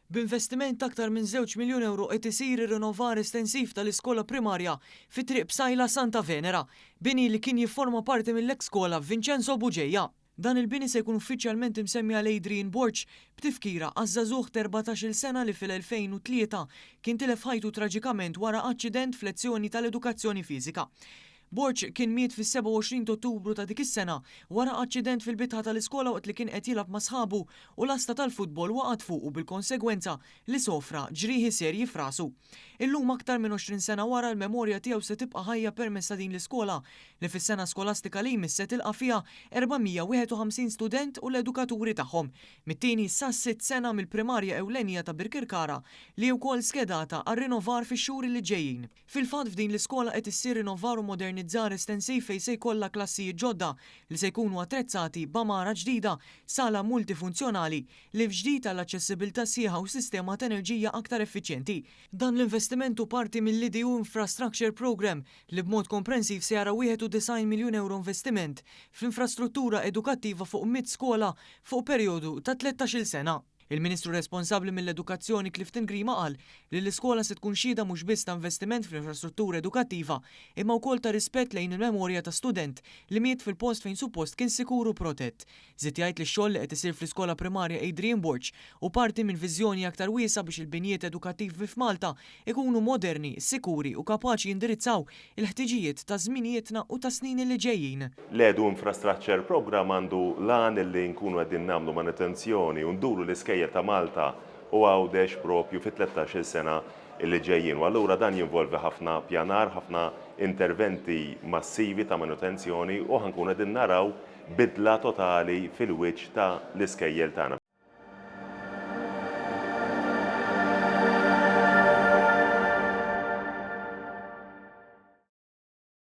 B'investiment aktar minn 2 miljun euro qed isir ir-rinnovar estensiv tal-iskola primarja fit-triq Bsajla Santa Venera, bini li kien jifforma parti mill-eks skola Vincenzo Buġeja. Dan il-bini se jkun uffiċjalment imsemmi għal Adrian Borch b'tifkira għaż-żagħżugħ ta' 14-il sena li fil-2003 kien tilef ħajtu traġikament wara aċċident f'lezzjoni tal-edukazzjoni fiżika. Borch kien miet fis-27 ta' Ottubru ta' dik is-sena wara aċċident fil-bitħa tal-iskola waqt li kien qed jilgħab ma' sħabu u l-asta tal-futbol waqgħet fuqu bil-konsegwenza li sofra ġrieħi serji f'rasu. Illum aktar minn 20 sena wara l-memorja tiegħu se tibqa' ħajja permezz ta' din l-iskola li fis-sena skolastika li jmiss se tilqa' fiha 451 student u l-edukaturi tagħhom, mit-tieni sa 6 sena mill-primarja ewlenija ta' Birkirkara li wkoll skedata għar-rinnovar fix-xhur li ġejjin. Fil-fatt f'din l-iskola qed issir rinnovar u modernizzar estensiv fejn se jkollha klassijiet ġodda li se jkunu attrezzati b'amara ġdida, sala multifunzjonali li f'ġdid tal-aċċessibilità sieħa u sistema ta' enerġija aktar effiċjenti. Dan l-investimentu parti mill-IDU Infrastructure Program li b'mod komprensiv se jara 91 miljun euro investiment fl-infrastruttura edukattiva fuq 100 skola fuq perjodu ta' 13-il sena. Il-Ministru responsabbli mill-Edukazzjoni Clifton Grima qal li l-iskola se tkun xhieda mhux biss ta' investiment fl-infrastruttura edukattiva imma wkoll ta' rispett lejn il-memorja ta' student li miet fil-post fejn suppost kien sikuru protett. Żied jgħid li x-xogħol li qed isir fl-iskola primarja Adrian Borch u parti minn viżjoni aktar wiesa biex il-binjiet edukattivi f'Malta ikunu moderni, sikuri u kapaċi jindirizzaw il-ħtiġijiet ta' żminijietna u ta' snin li ġejjin. L-Edu Infrastructure Program għandu lan li nkunu qegħdin nagħmlu manutenzjoni u nduru l-iskejjel ta' Malta u għawdex propju fit-13 sena illi ġejjin. U allura dan jinvolvi ħafna pjanar, ħafna interventi massivi ta' manutenzjoni u ħankun qegħdin naraw bidla totali fil-wiċċ ta' l-iskejjel tagħna.